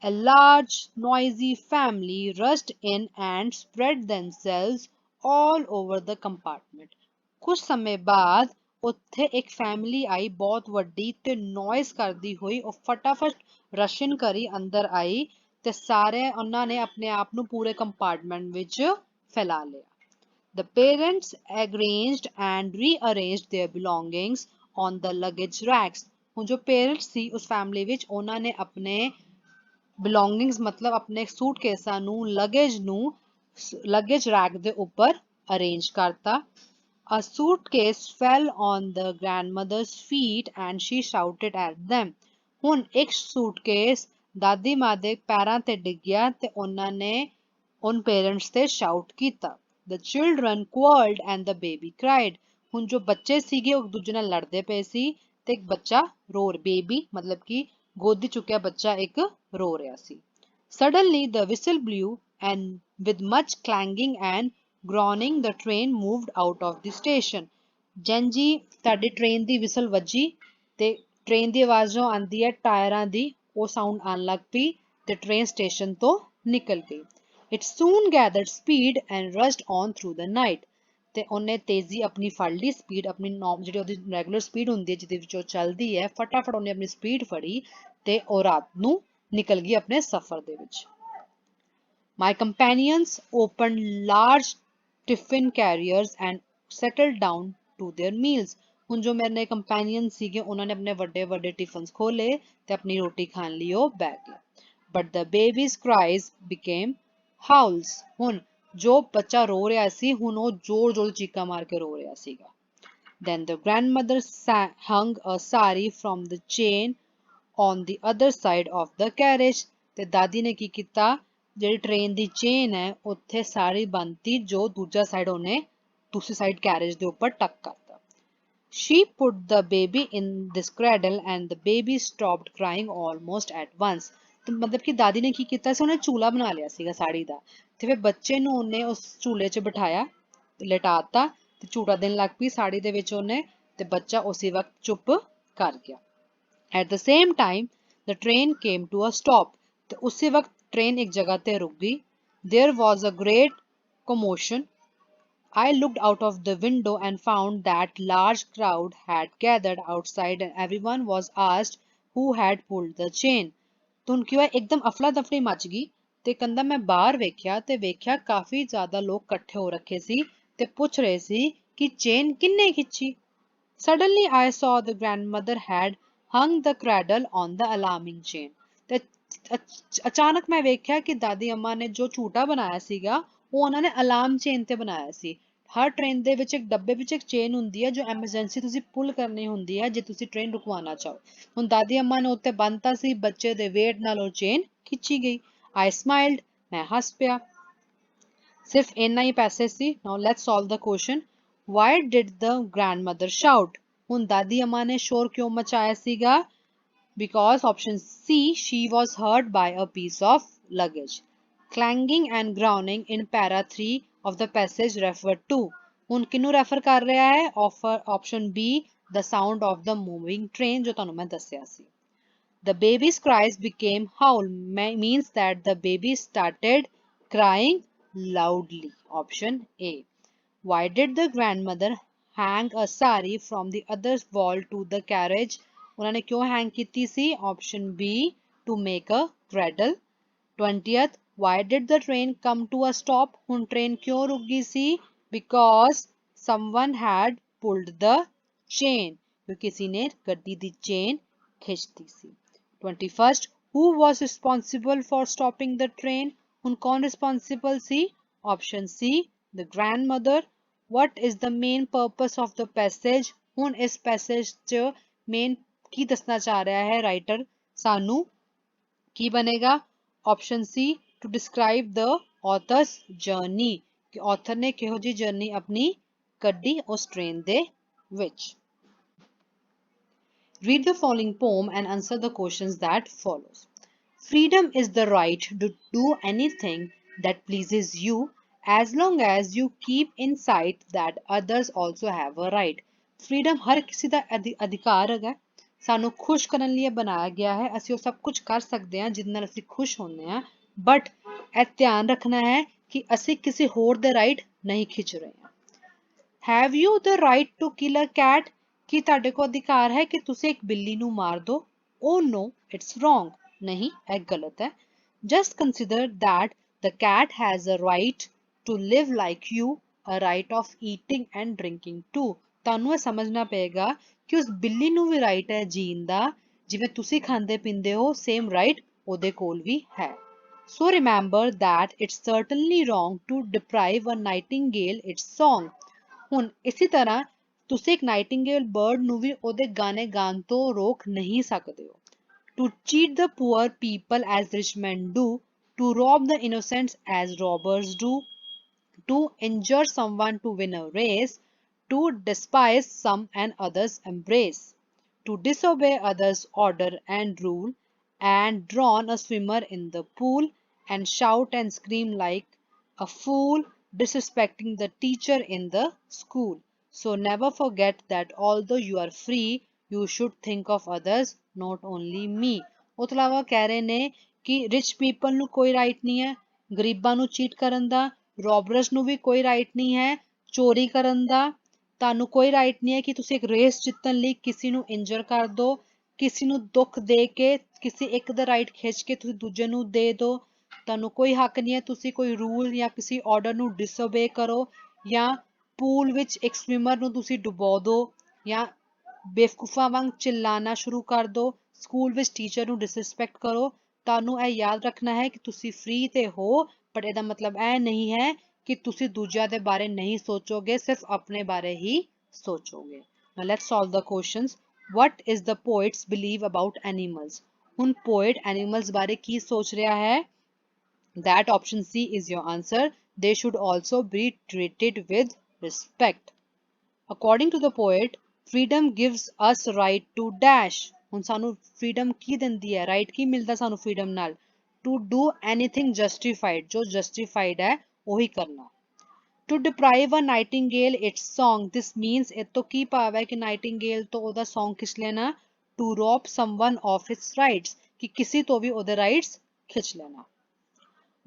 a large noisy family rushed in and spread themselves all over the compartment। ਕੁਝ ਸਮੇਂ ਬਾਅਦ ਉੱਥੇ ਇੱਕ ਫੈਮਿਲੀ ਆਈ ਬਹੁਤ ਵੱਡੀ ਤੇ ਨੋਇਸ ਕਰਦੀ ਹੋਈ ਉਹ ਫਟਾਫਟ ਰਸ਼ਨ ਕਰੀ ਅੰਦਰ ਆਈ ਤੇ ਸਾਰੇ ਉਹਨਾਂ ਨੇ ਆਪਣੇ ਆਪ ਨੂੰ ਪੂਰੇ ਕੰਪਾਰਟਮੈਂਟ ਵਿੱਚ ਫੈਲਾ ਲਿਆ। The parents arranged and rearranged their belongings on the luggage racks। ਹੁਣ ਜੋ ਪੇਰੈਂਟਸ ਸੀ ਉਸ ਫੈਮਿਲੀ ਵਿੱਚ ਉਹਨਾਂ ਨੇ ਆਪਣੇ belongings मतलब अपने सूटकेसां ਨੂੰ luggage rack ਦੇ ਉੱਪਰ arrange ਕਰਤਾ। A suitcase fell on the grandmother's feet and she shouted at them। ਹੁਣ ਇੱਕ suitcase ਦਾਦੀ ਮਾਂ ਦੇ ਪੈਰਾਂ ਤੇ ਡਿੱਗ ਗਿਆ ਤੇ ਉਹਨਾਂ ਨੇ ਉਨ ਪੇਰੈਂਟਸ ਤੇ ਸ਼ਾਊਟ ਕੀਤਾ। The children quarreled and the baby cried। ਹੁਣ ਜੋ ਬੱਚੇ ਸੀਗੇ ਉਹ ਦੂਜੇ ਨਾਲ ਲੜਦੇ ਪਏ ਸੀ ਤੇ ਇੱਕ ਬੱਚਾ ਬੇਬੀ ਮਤਲਬ ਕਿ ਗੋਦੀ ਚੁੱਕਿਆ ਬੱਚਾ ਇੱਕ ਰੋ ਰਿਹਾ ਸੀ। Suddenly the whistle blew and with much clanging and groaning the train moved out of the station। ਜੰਜੀ ਤੁਹਾਡੀ ਟ੍ਰੇਨ ਦੀ ਵਿਸਲ ਵੱਜੀ ਤੇ ਟ੍ਰੇਨ ਦੀ ਆਵਾਜ਼ ਜੋ ਆਉਂਦੀ ਹੈ ਟਾਇਰਾਂ ਦੀ ਉਹ ਸਾਊਂਡ ਆਉਣ ਲੱਗ ਪਈ ਤੇ ਟ੍ਰੇਨ ਸਟੇਸ਼ਨ ਤੋਂ ਨਿਕਲ ਗਈ। It soon gathered speed and rushed on through the night। ਤੇ ਉਹਨੇ ਤੇਜ਼ੀ ਆਪਣੀ ਫੜ ਲਈ ਸਪੀਡ ਆਪਣੀ ਜਿਹੜੀ ਉਹਦੀ ਰੈਗੂਲਰ ਸਪੀਡ ਹੁੰਦੀ ਹੈ ਜਿਹਦੇ ਵਿੱਚ ਉਹ ਚੱਲਦੀ ਹੈ ਫਟਾਫਟ ਉਹਨੇ ਆਪਣੀ ਸਪੀਡ ਫੜੀ ਤੇ ਉਹ ਰਾਤ ਨੂੰ ਨਿਕਲ ਗਈ ਆਪਣੇ ਸਫ਼ਰ ਦੇ ਵਿੱਚ। My companions opened large tiffin carriers and settled down to their meals। ਹੁਣ ਜੋ ਮੇਰੇ ਕੰਪੈਨੀਅਨ ਸੀਗੇ ਉਹਨਾਂ ਨੇ ਆਪਣੇ ਵੱਡੇ ਵੱਡੇ ਟਿਫਨਸ ਖੋਲੇ ਤੇ ਆਪਣੀ ਰੋਟੀ ਖਾਣ ਲਈ ਉਹ ਬਹਿ ਗਏ। But the baby's cries became howls। ਹੁਣ ਜੋ ਬੱਚਾ ਰੋ ਰਿਹਾ ਸੀ ਹੁਣ ਉਹ ਜ਼ੋਰ ਜ਼ੋਰ ਚੀਕਾਂ ਮਾਰ ਕੇ ਰੋ ਰਿਹਾ ਸੀਗਾ। Then the grandmother hung a sari from the chain on the other side of the carriage। ਤੇ ਦਾਦੀ ਨੇ ਕੀ ਕੀਤਾ ਜਿਹੜੀ ਟ੍ਰੇਨ ਦੀ ਚੇਨ ਹੈ ਉੱਥੇ ਸਾੜੀ ਬੰਨਤੀ ਜੋ ਦੂਜਾ ਸਾਈਡ ਉਹਨੇ ਦੂਸਰੀ ਸਾਈਡ ਕੈਰੇਜ ਦੇ ਉੱਪਰ ਟੱਕ ਕਰਤਾ। She put the baby in this cradle and the baby stopped crying almost at once। ਤੇ ਮਤਲਬ ਕਿ ਦਾਦੀ ਨੇ ਕੀ ਕੀਤਾ ਸੀ ਉਹਨੇ ਝੂਲਾ ਬਣਾ ਲਿਆ ਸੀਗਾ ਸਾੜੀ ਦਾ ਤੇ ਫਿਰ ਬੱਚੇ ਨੂੰ ਉਹਨੇ ਉਸ ਝੂਲੇ 'ਚ ਬਿਠਾਇਆ ਲਟਾਤਾ ਤੇ ਝੂਟਾ ਦੇਣ ਲੱਗ ਪਈ ਸਾੜੀ ਦੇ ਵਿੱਚ ਉਹਨੇ ਤੇ ਬੱਚਾ ਉਸੇ ਵਕਤ ਚੁੱਪ ਕਰ ਗਿਆ। At the same time the train came to a stop। ਤੇ ਉਸੇ ਵਕਤ ਟ੍ਰੇਨ ਇੱਕ ਜਗ੍ਹਾ ਤੇ ਰੁਕ ਗਈ। There was a great commotion। I looked out of the window and found that large crowd had gathered outside and everyone was asked who had pulled the chain। तो ਹੁਣ ਕੀ ਹੋਇਆ ਇੱਕਦਮ ਅਫਲਾ ਤਫੜੀ ਮਚ ਗਈ ਤੇ ਕਹਿੰਦਾ ਮੈਂ ਬਾਹਰ ਵੇਖਿਆ ਕਾਫੀ ਜ਼ਿਆਦਾ ਲੋਕ ਇਕੱਠੇ ਹੋ ਰੱਖੇ ਸੀ ਤੇ ਪੁੱਛ ਰਹੇ ਸੀ ਕਿ ਚੇਨ ਕਿੰਨੇ ਖਿੱਚੀ। Suddenly I saw the grandmother had hung the cradle on the alarming chain. ਤੇ ਅਚਾਨਕ ਮੈਂ ਵੇਖਿਆ ਕਿ ਦਾਦੀ ਅੰਮਾ ਨੇ ਜੋ ਝੂਟਾ ਬਣਾਇਆ ਸੀਗਾ ਉਹ ਉਹਨਾਂ ਨੇ ਅਲਾਰਮ ਚੇਨ ਤੇ ਬਣਾਇਆ ਸੀ। ਹਰ ਟ੍ਰੇਨ ਦੇ ਵਿੱਚ ਇੱਕ ਡੱਬੇ ਵਿੱਚ ਇੱਕ ਚੇਨ ਹੁੰਦੀ ਹੈ ਜੋ ਐਮਰਜੈਂਸੀ ਤੁਸੀਂ ਪੁੱਲ ਕਰਨੀ ਹੁੰਦੀ ਹੈ ਜੇ ਤੁਸੀਂ ਟ੍ਰੇਨ ਰੁਕਵਾਉਣਾ ਚਾਹੋ। ਹੁਣ ਦਾਦੀ ਅੰਮਾ ਨੇ ਉੱਤੇ ਬੰਨਤਾ ਸੀ, ਬੱਚੇ ਦੇ ਵੇਟ ਨਾਲ ਉਹ ਚੇਨ ਖਿੱਚੀ ਗਈ। I smiled, ਮੈਂ ਹੱਸ ਪਿਆ। ਸਿਰਫ ਇੰਨਾ ਹੀ ਪੈਸੇ ਸੀ। Now let's solve the question. Why did the grandmother shout? ਹੁਣ ਦਾਦੀ ਅੰਮਾ ਨੇ ਸ਼ੋਰ ਕਿਉਂ ਮਚਾਇਆ ਸੀਗਾ? Because option C, she was hurt by a piece of luggage. Clanging and groaning in para 3 of the passage referred to. ਹੁਣ ਕਿਹਨੂੰ refer ਕਰ ਰਿਹਾ ਹੈ? Option B, the sound of the moving train ਜੋ ਤੁਹਾਨੂੰ ਮੈਂ ਦੱਸਿਆ ਸੀ। The baby's cries became howl means that the baby started crying loudly. Option A. Why did the grandmother hang a sari from the other wall to the carriage? ਉਹਨਾਂ ਨੇ ਕਿਉਂ hang ਕੀਤੀ ਸੀ? Option B. To make a cradle. 20th. Why did the train come to a stop? ਹੁਣ train ਕਿਉਂ ਰੁਕ ਗਈ ਸੀ? Because someone had pulled the chain. ਕਿਉਂਕਿ ਕਿਸੇ ਨੇ ਗੱਡੀ ਦੀ chain ਖਿੱਚਤੀ C. 21st. Who was responsible for stopping the train? ਹੁਣ ਕੌਣ responsible C? Option C. The grandmother. What is the main purpose of the passage? ਹੁਣ ਇਸ passage 'ਚ main ਕੀ ਦੱਸਣਾ ਚਾਹ ਰਿਹਾ ਹੈ writer ਸਾਨੂੰ? ਕੀ ਬਣੇਗਾ? Option C. To describe the author's journey. ਕਿ author ਨੇ ਕਿਹੋ ਜਿਹੀ journey ਆਪਣੀ ਕੱਢੀ ਉਸ train ਦੇ ਵਿੱਚ। Read the following poem and answer the questions that follows. Freedom is the right to do anything that pleases you as long as you keep in sight that others also have a right. Freedom ਹਰ ਕਿਸੇ ਦਾ ਅਧਿਕਾਰ ਹੈਗਾ। ਸਾਨੂੰ ਖੁਸ਼ ਕਰਨ ਲਈ ਬਣਾਇਆ ਗਿਆ ਹੈ। ਅਸੀਂ ਉਹ ਸਭ ਕੁਝ ਕਰ ਸਕਦੇ ਹਾਂ ਜਿਹਦੇ ਨਾਲ ਅਸੀਂ ਖੁਸ਼ ਹੁੰਦੇ ਹਾਂ। ਬਟ ਇਹ ਧਿਆਨ ਰੱਖਣਾ ਹੈ ਕਿ ਅਸੀਂ ਕਿਸੇ ਹੋਰ ਦੇ ਰਾਈਟ ਨਹੀਂ ਖਿੱਚ ਰਹੇ ਹਾਂ। Have you the right to kill a cat? ਕੀ ਤੁਹਾਡੇ ਕੋਲ ਅਧਿਕਾਰ ਹੈ ਕਿ ਤੁਸੀਂ ਇੱਕ ਬਿੱਲੀ ਨੂੰ ਮਾਰ ਦਿਓ? Oh no, it's wrong. ਨਹੀਂ, ਇਹ ਗਲਤ ਹੈ। Just consider that the cat has a right to live like you, a right of eating and drinking too. ਤੁਹਾਨੂੰ ਇਹ ਸਮਝਣਾ ਪਏਗਾ ਕਿ ਉਸ ਬਿੱਲੀ ਨੂੰ ਵੀ ਰਾਈਟ ਹੈ ਜੀਣ ਦਾ, ਜਿਵੇਂ ਤੁਸੀਂ ਖਾਂਦੇ ਪੀਂਦੇ ਹੋ ਸੇਮ ਰਾਈਟ ਉਹਦੇ ਕੋਲ ਵੀ ਹੈ। So remember that it's certainly wrong to deprive a nightingale its song. ਹੁਣ ਇਸੇ ਤਰ੍ਹਾਂ ਤੁਸੀਂ ਇੱਕ ਨਾਈਟਿੰਗੇਲ ਬਰਡ ਨੂੰ ਵੀ ਉਹਦੇ ਗਾਣੇ ਗਾਣ ਤੋਂ ਰੋਕ ਨਹੀਂ ਸਕਦੇ ਹੋ। To cheat the poor people as rich men do, to rob the innocents as robbers do, to injure someone to win a race, to despise some and others embrace, to disobey others' order and rule, and drown a swimmer in the pool, and shout and scream like a fool, disrespecting the teacher in the school. So never forget that although you are free, you should think of others, not only me. ਉਹ ਤੋਂ ਇਲਾਵਾ ਕਹਿ ਰਹੇ ਨੇ ਕਿ rich people ਨੂੰ ਕੋਈ right ਨਹੀਂ ਹੈ ਗਰੀਬਾਂ ਨੂੰ ਚੀਟ ਕਰਨ ਦਾ, ਰੋਬਰਸ ਨੂੰ ਵੀ ਕੋਈ ਰਾਈਟ ਨਹੀਂ ਹੈ ਚੋਰੀ ਕਰਨ ਦਾ, ਤੁਹਾਨੂੰ ਕੋਈ ਰਾਈਟ ਨਹੀਂ ਹੈ ਕਿ ਤੁਸੀਂ ਇੱਕ ਰੇਸ ਜਿੱਤਣ ਲਈ ਕਿਸੇ ਨੂੰ ਇੰਜਰ ਕਰ ਦਿਓ, ਕਿਸੇ ਨੂੰ ਦੁੱਖ ਦੇ ਕੇ ਕਿਸੇ ਇੱਕ ਦਾ ਰਾਈਟ ਖਿੱਚ ਕੇ ਤੁਸੀਂ ਦੂਜੇ ਨੂੰ ਦੇ ਦਿਓ। ਤੁਹਾਨੂੰ ਕੋਈ ਹੱਕ ਨਹੀਂ ਹੈ ਤੁਸੀਂ ਕੋਈ ਰੂਲ ਜਾਂ ਕਿਸੇ ਆਰਡਰ ਨੂੰ ਡਿਸਓਬੇ ਕਰੋ, ਜਾਂ ਪੂਲ ਵਿੱਚ ਇੱਕ ਸਵਿਮਰ ਨੂੰ ਤੁਸੀਂ ਡੁਬੋ ਦਿਓ, ਜਾਂ ਬੇਵਕੂਫਾਂ ਵਾਂਗ ਚਿল্ਲਾਣਾ ਸ਼ੁਰੂ ਕਰ ਦਿਓ, ਸਕੂਲ ਵਿੱਚ ਟੀਚਰ ਨੂੰ ਡਿਸਰਿਸਪੈਕਟ ਕਰੋ। ਤੁਹਾਨੂੰ ਇਹ ਯਾਦ ਰੱਖਣਾ ਹੈ ਕਿ ਤੁਸੀਂ ਫ੍ਰੀ ਤੇ ਹੋ, ਬਟ ਇਹਦਾ ਮਤਲਬ ਇਹ ਨਹੀਂ ਹੈ ਕਿ ਤੁਸੀਂ ਦੂਜਿਆਂ ਦੇ ਬਾਰੇ ਨਹੀਂ ਸੋਚੋਗੇ, ਸਿਰਫ ਆਪਣੇ ਬਾਰੇ ਹੀ ਸੋਚੋਗੇ। Now let's solve the questions. What is the poet's belief about animals? ਹੁਣ poet animals ਬਾਰੇ ਕੀ ਸੋਚ ਰਿਹਾ ਹੈ? That option C is your answer. They should also be treated with respect. According to the poet, freedom gives us right to dash. ਹੁਣ ਸਾਨੂੰ freedom ਕੀ ਦਿੰਦੀ ਹੈ? right ਕੀ ਮਿਲਦਾ ਸਾਨੂੰ freedom ਨਾਲ? To do anything justified. ਜੋ justified ਹੈ ਉਹੀ ਕਰਨਾ। To deprive a nightingale its song. This means ਇਹ ਤੋਂ ਕੀ ਭਾਵ ਹੈ ਕਿ nightingale ਤੋਂ ਉਹਦਾ song ਖਿੱਚ ਲੈਣਾ। To rob someone of its rights. ਕਿ ਕਿਸੇ ਤੋਂ ਵੀ ਉਹਦੇ rights ਖਿੱਚ ਲੈਣਾ।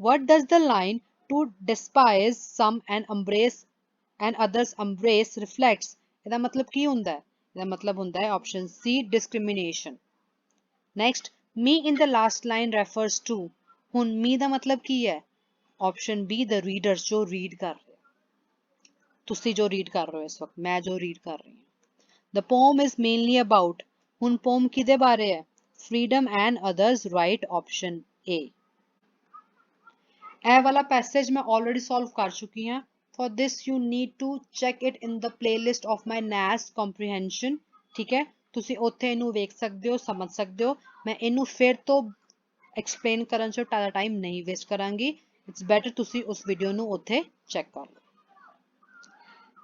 What does the line to despise some and embrace and others embrace reflects? ਇਹਦਾ ਮਤਲਬ ਕੀ ਹੁੰਦਾ ਹੈ? ਇਹਦਾ ਮਤਲਬ ਹੁੰਦਾ ਹੈ option C, discrimination. Next, me in the last line refers to. हुण मी दा मतलब की है? ऑप्शन बी द रीडर्स, जो रीड कर रहे, तुसी जो रीड कर रहे हो इस वक्त, मैं जो रीड कर रही हूँ। The poem is mainly about, हुण पोम किदे बारे है? Freedom and others right, option A. A वाला पैसेज मैं ऑलरेडी सॉल्व कर चुकी हूँ। For this you need to check it in the playlist of my NAS comprehension. ठीक है, तुसी उत्थे इनू वेख सकते हो, समझ सकते हो। मैं इनू फिर तो एक्सप्लेन करन च ज़्यादा टाइम नहीं वेस्ट करांगी। इट्स बेटर तुसी उस वीडियो नू उत्थे चेक कर लो।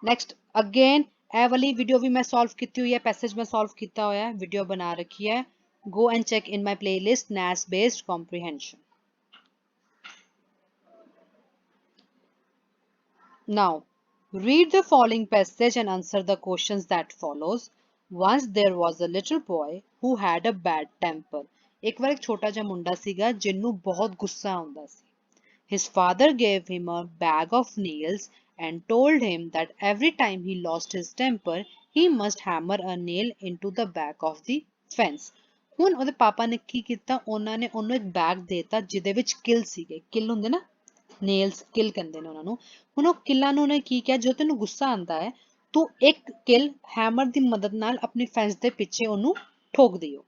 नेक्स्ट अगेन ए वाली वीडियो भी मैं सॉल्व की हुई है, पैसेज में सॉल्व किया हुआ है, वीडियो बना रखी है। Go and check in my playlist NAS based comprehension. Now, read the following passage and answer the questions that follows. Once there was a little boy who had a bad temper. एक बार एक छोटा जिहा मुंडा सीगा जिन्नू बहुत गुस्सा आउंदा सी. His father gave him a bag of nails and told him that every time he lost his temper, he must hammer a nail into the back of the fence. ਹੁਣ ਉਹਦੇ ਪਾਪਾ ਨੇ ਕੀ ਕੀਤਾ, ਉਹਨਾਂ ਨੇ ਉਹਨੂੰ ਇੱਕ ਬੈਗ ਦੇਤਾ ਜਿਹਦੇ ਵਿੱਚ ਕਿਲ ਸੀਗੇ, ਕਿਲ ਹੁੰਦੇ ਨਾ, ਨੇਲਸ ਕਿਲ ਕਹਿੰਦੇ ਨੇ ਉਹਨਾਂ ਨੂੰ। ਹੁਣ ਉਹ ਕਿੱਲਾਂ ਨੂੰ ਉਹਨੇ ਕੀ ਕਿਹਾ, ਜਦੋਂ ਤੈਨੂੰ ਗੁੱਸਾ ਆਂਦਾ ਹੈ ਤੂੰ ਇੱਕ ਕਿਲ ਹੈਮਰ ਦੀ ਮਦਦ ਨਾਲ ਆਪਣੀ ਫੈਂਸ ਦੇ ਪਿੱਛੇ ਉਹਨੂੰ ਠੋਕ ਦਿਓ।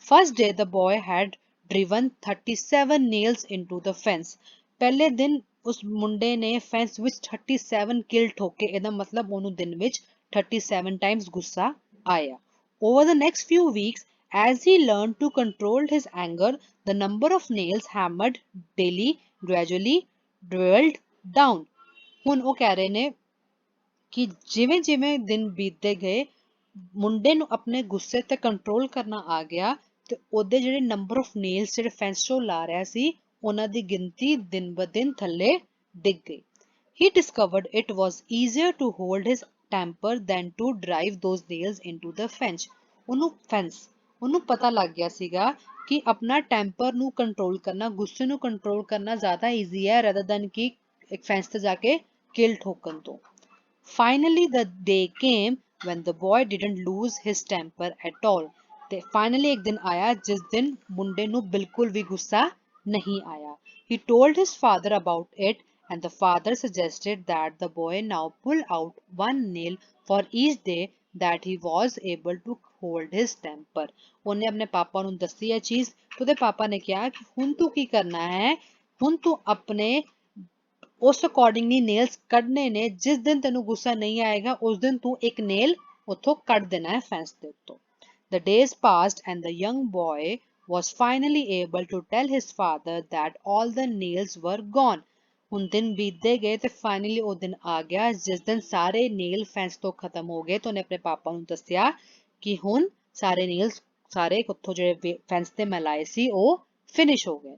First day the boy had driven 37 nails into the fence. ਪਹਿਲੇ ਦਿਨ ਉਸ ਮੁੰਡੇ ਨੇ ਫੈਂਸ ਵਿੱਚ 37 ਕਿਲ ਠੋਕੇ, ਇਹਦਾ ਮਤਲਬ ਉਹਨੂੰ ਦਿਨ ਵਿੱਚ 37 ਟਾਈਮਸ ਗੁੱਸਾ ਆਇਆ। Over the next few weeks, as he learned to control his anger, the number of nails hammered daily gradually dwindled down. ਹੁਣ ਉਹ ਕਹਿ ਰਹੇ ਨੇ ਕਿ ਜਿਵੇਂ ਜਿਵੇਂ ਦਿਨ ਬੀਤਦੇ ਗਏ, ਮੁੰਡੇ ਨੂੰ ਆਪਣੇ ਗੁੱਸੇ ਤੇ ਕੰਟਰੋਲ ਕਰਨਾ ਆ ਗਿਆ ਤੇ ਉਹਦੇ ਜਿਹੜੇ ਨੰਬਰ ਆਫ ਨੇਲਸ ਜਿਹੜੇ ਫੈਂਸ ਚੋਂ ਲਾ ਰਿਹਾ ਸੀ, ਉਹਨਾਂ ਦੀ ਗਿਣਤੀ ਦਿਨ ਬ ਦਿਨ ਥੱਲੇ ਡਿੱਗ ਗਈ। He discovered it was easier to hold his temper than to drive those nails into the fence. ਉਹਨੂੰ ਪਤਾ ਲੱਗ ਗਿਆ ਸੀਗਾ ਕਿ ਆਪਣਾ ਟੈਂਪਰ ਨੂੰ ਕੰਟਰੋਲ ਕਰਨਾ, ਗੁੱਸੇ ਨੂੰ ਕੰਟਰੋਲ ਕਰਨਾ ਜ਼ਿਆਦਾ ਈਜ਼ੀ ਹੈ rather than ਕਿ ਇੱਕ ਫੈਂਸ ਤੇ ਜਾ ਕੇ ਕਿਲ ਠੋਕਣ ਤੋਂ। Finally the day came when the boy didn't lose his temper at all. ਤੇ finally ਇੱਕ ਦਿਨ ਆਇਆ ਜਿਸ ਦਿਨ ਮੁੰਡੇ ਨੂੰ ਬਿਲਕੁਲ ਵੀ ਗੁੱਸਾ ਨਹੀਂ ਆਇਆ। He told his father about it and the father suggested that the boy now pull out one nail for each day that he was able to hold his temper. ਉਹਨੇ ਆਪਣੇ ਪਾਪਾ ਨੂੰ ਦੱਸੀ ਇਹ ਚੀਜ਼ ਤੇ ਉਹਦੇ ਪਾਪਾ ਨੇ ਕਿਹਾ ਕਿ ਹੁਣ ਤੂੰ ਕੀ ਕਰਨਾ ਹੈ, ਹੁਣ ਤੂੰ ਆਪਣੇ ਉਸ ਅਕੋਰਡਿੰਗਲੀ ਨੇਲਸ ਕੱਢਨੇ ਨੇ, ਜਿਸ ਦਿਨ ਤੈਨੂੰ ਗੁੱਸਾ ਨਹੀਂ ਆਏਗਾ ਉਸ ਦਿਨ ਤੂੰ ਇੱਕ ਨੇਲ ਉੱਥੋਂ ਕੱਢ ਦੇਣਾ ਹੈ ਫੈਂਸ ਦੇ ਉੱਤੋਂ। The days passed and the young boy was finally able to tell his father that all the nails were gone. ਹੁਣ ਦਿਨ ਬੀਤਦੇ ਗਏ ਤੇ ਫਾਈਨਲੀ ਉਹ ਦਿਨ ਆ ਗਿਆ ਜਿਸ ਦਿਨ ਸਾਰੇ ਨੇਲ ਫੈਂਸ ਤੋਂ ਖਤਮ ਹੋ ਗਏ ਤੇ ਉਹਨੇ ਆਪਣੇ ਪਾਪਾ ਨੂੰ ਦੱਸਿਆ ਕਿ ਹੁਣ ਸਾਰੇ ਨੇਲਸ ਸਾਰੇ ਉੱਥੋਂ ਜਿਹੜੇ ਫੈਂਸ ਤੇ ਮੈਂ ਲਾਏ ਸੀ ਉਹ ਫਿਨਿਸ਼ ਹੋ ਗਏ ਨੇ।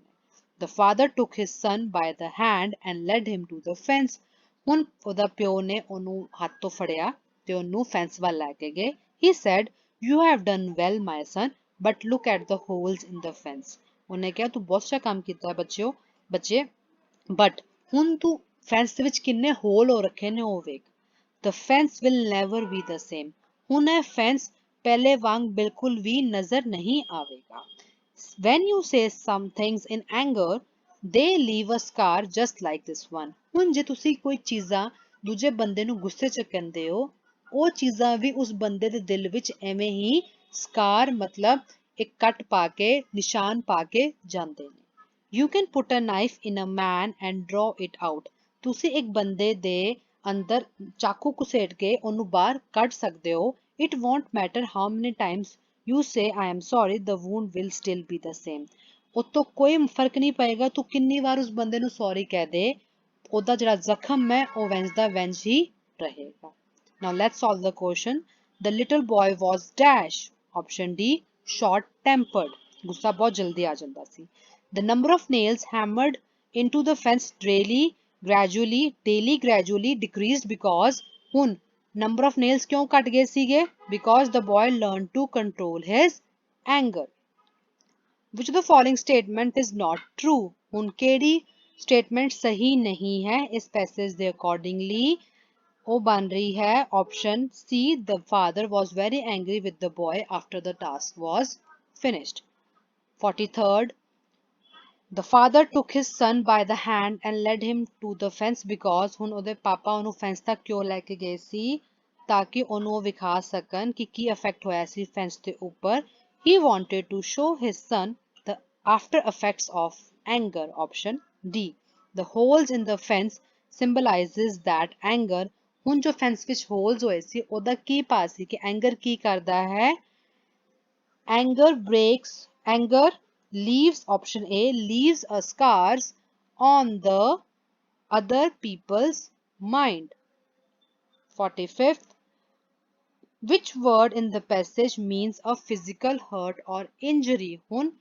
The father took his son by the hand and led him to the fence. ਹੁਣ ਉਹਦਾ ਪਿਓ ਨੇ ਉਹਨੂੰ ਹੱਥ ਤੋਂ ਫੜਿਆ ਤੇ ਉਹਨੂੰ ਫੈਂਸ ਵੱਲ ਲੈ ਕੇ ਗਏ। He said, "You have done well, my son, but look at the holes in the fence." ਉਹਨੇ ਕਿਹਾ ਤੂੰ ਬਹੁਤ ਅੱਛਾ ਕੰਮ ਕੀਤਾ ਬੱਚੇ, but ਹੁਣ ਤੂੰ ਫੈਂਸ ਦੇ ਵਿੱਚ ਕਿੰਨੇ ਹੋਲ ਹੋ ਰੱਖੇ ਨੇ ਉਹ ਵੇਖ। The fence will never be the same. ਹੁਣ ਇਹ ਫੈਂਸ ਪਹਿਲੇ ਵਾਂਗ ਬਿਲਕੁਲ ਵੀ ਨਜ਼ਰ ਨਹੀਂ ਆਵੇਗਾ। When you say some things in anger, they leave a scar just like this one. ਹੁਣ ਜੇ ਤੁਸੀਂ ਕੋਈ ਚੀਜ਼ਾਂ ਦੂਜੇ ਬੰਦੇ ਨੂੰ ਗੁੱਸੇ 'ਚ ਕਹਿੰਦੇ ਹੋ, ਉਹ ਚੀਜ਼ਾਂ ਵੀ ਉਸ ਬੰਦੇ ਦੇ ਦਿਲ ਵਿੱਚ ਐਵੇਂ ਹੀ ਸਕਾਰ ਮਤਲਬ ਇੱਕ ਕੱਟ ਪਾ ਕੇ, ਨਿਸ਼ਾਨ ਪਾ ਕੇ ਜਾਂਦੇ ਨੇ। You can put a knife in a man and draw it out. ਤੁਸੀਂ ਇੱਕ ਬੰਦੇ ਦੇ ਅੰਦਰ ਚਾਕੂ ਘੁਸੇਟ ਕੇ ਉਹਨੂੰ ਬਾਹਰ ਕੱਢ ਸਕਦੇ ਹੋ। It won't matter how many times you say I am sorry, the wound will still be the same. ਉਤੋਂ ਕੋਈ ਫਰਕ ਨਹੀਂ ਪਏਗਾ ਤੂੰ ਕਿੰਨੀ ਵਾਰ ਉਸ ਬੰਦੇ ਨੂੰ ਸੌਰੀ ਕਹਿ ਦੇ, ਉਹਦਾ ਜਿਹੜਾ ਜ਼ਖਮ ਹੈ ਉਹ ਵੈਂਜ ਦਾ ਵੈਂਜ ਹੀ ਰਹੇਗਾ। Now let's solve the question. The little boy was dash. Option D, short tempered. ਗੁੱਸਾ ਬਹੁਤ ਜਲਦੀ ਆ ਜਾਂਦਾ ਸੀ। The number of nails hammered into the fence daily gradually decreased because ਹੁਣ number of nails ਕਿਉਂ ਘਟ ਗਏ ਸੀਗੇ? Because the boy learned to control his anger. Which of the following statement is not true? ਹੁਣ ਕਿਹੜੀ statement ਸਹੀ ਨਹੀਂ ਹੈ ਇਸ passage ਦੇ accordingly? ਉਹ ਬਣ ਰਹੀ ਹੈ option C, the father was very angry with the boy after the task was finished. 43rd, The father took his son by the hand and led him to the fence because ਹੁਣ ਉਹਦੇ ਪਾਪਾ ਉਹਨੂੰ fence ਤੱਕ ਕਿਉਂ ਲੈ ਕੇ ਗਏ ਸੀ ਤਾਂ ਕਿ ਉਹਨੂੰ ਉਹ ਵਿਖਾ ਸਕਣ ਕਿ ਕੀ ਇਫੈਕਟ ਹੋਇਆ ਸੀ ਫੈਂਸ ਦੇ ਉੱਪਰ. He wanted to show his son the after effects of anger. Option D. The holes in the fence symbolizes that anger. ਹੁਣ ਜੋ ਫੈਂਸ ਵਿੱਚ ਹੋਲਸ ਹੋਏ ਸੀ ਉਹਦਾ ਕੀ ਭਾਵ ਸੀ ਕਿ ਐਂਗਰ ਕੀ ਕਰਦਾ ਹੈ. Anger leaves, option A, leaves a scars on the other people's mind. 45th, which word in the passage means a physical hurt or injury? ਹੁਣ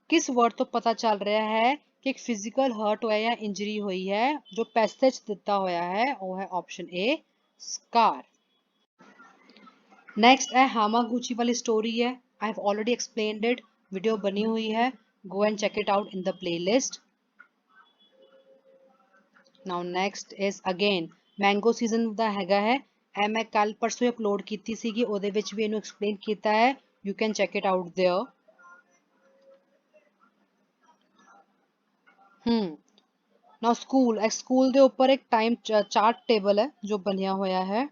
किस word ਤੋਂ पता चल रहा है कि एक physical hurt होया या injury हुई है. जो passage ਦਿੱਤਾ ਹੋਇਆ है वो है option A, scar. नेक्स्ट है हामागुची वाली स्टोरी है. I have already explained it. Video बनी हुई है. Go and check it out in the playlist. Now next is again mango season ਦਾ ਹੈਗਾ ਹੈ. ਇਹ ਮੈਂ ਕੱਲ ਪਰਸੋਂ ਅਪਲੋਡ ਕੀਤੀ ਸੀਗੀ. ਉਹਦੇ ਵਿੱਚ ਵੀ ਇਹਨੂੰ ਐਕਸਪਲੇਨ ਕੀਤਾ ਹੈ. You can check it out there. Now school ਦੇ ਉੱਪਰ ਇੱਕ ਟਾਈਮ ਚਾਰਟ ਟੇਬਲ ਹੈ ਜੋ ਬਣਿਆ ਹੋਇਆ ਹੈ.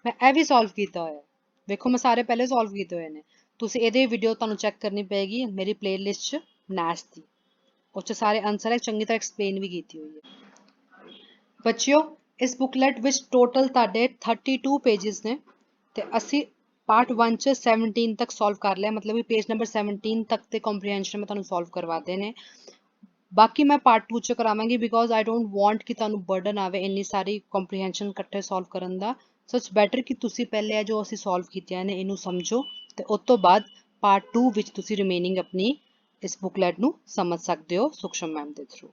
ਮੈਂ ਇਹ ਵੀ ਸੋਲਵ ਕੀਤਾ ਹੋਇਆ. ਵੇਖੋ ਮੈਂ ਸਾਰੇ ਪਹਿਲੇ ਸੋਲਵ ਕੀਤੇ ਹੋਏ ਨੇ. ਤੁਸੀਂ ਇਹਦੇ ਵੀਡੀਓ ਤੁਹਾਨੂੰ ਚੈੱਕ ਕਰਨੀ ਪਏਗੀ ਮੇਰੀ ਪਲੇਲਿਸਟ 'ਚ ਨੈਸ਼ ਦੀ. ਉਸ 'ਚ ਸਾਰੇ ਆਨਸਰ ਹੈ ਚੰਗੀ ਤਰ੍ਹਾਂ ਐਕਸਪਲੇਨ ਵੀ ਕੀਤੀ ਹੋਈ ਹੈ. ਬੱਚਿਓ ਇਸ ਬੁਕਲੈਟ ਵਿੱਚ ਟੋਟਲ ਤੁਹਾਡੇ 32 ਪੇजेस ਨੇ ਤੇ ਅਸੀਂ ਪਾਰਟ 1 'ਚ 17 ਤੱਕ ਸੋਲਵ ਕਰ ਲਿਆ. ਮਤਲਬ ਕਿ ਪੇਜ ਨੰਬਰ 17 ਤੱਕ ਤੇ ਕੰਪਰੀਹੈਂਸ਼ਨ ਮੈਂ ਤੁਹਾਨੂੰ ਸੋਲਵ ਕਰਵਾਤੇ ਨੇ. ਬਾਕੀ ਮੈਂ ਪਾਰਟ 2 'ਚ ਕਰਾਵਾਂਗੀ ਬਿਕੋਜ਼ ਆਈ ਡੋਂਟ ਵਾਂਟ ਕਿ ਤੁਹਾਨੂੰ ਬਰਡਨ ਆਵੇ ਇੰਨੀ ਸਾਰੀ ਕੰਪਰੀਹੈਂਸ਼ਨ ਇਕੱਠੇ ਸੋਲਵ ਕਰਨ ਦਾ. ਸੋ ਇਟਸ ਬੈਟਰ ਕਿ ਤੁਸੀਂ ਪਹਿਲੇ ਜੋ ਅਸੀਂ ਸੋਲਵ ਕੀਤੀਆਂ ਨੇ ਇਹਨੂੰ ਸਮਝੋ ਤੇ ਉਸ ਤੋਂ ਬਾਅਦ ਪਾਰਟ 2 ਵਿੱਚ ਤੁਸੀਂ ਰਿਮੇਨਿੰਗ ਆਪਣੀ ਇਸ ਬੁਕਲੈਟ ਨੂੰ ਸਮਝ ਸਕਦੇ ਹੋ ਸੁਖਸ਼ਮ ਮੈਮ ਦੇ ਥਰੂ.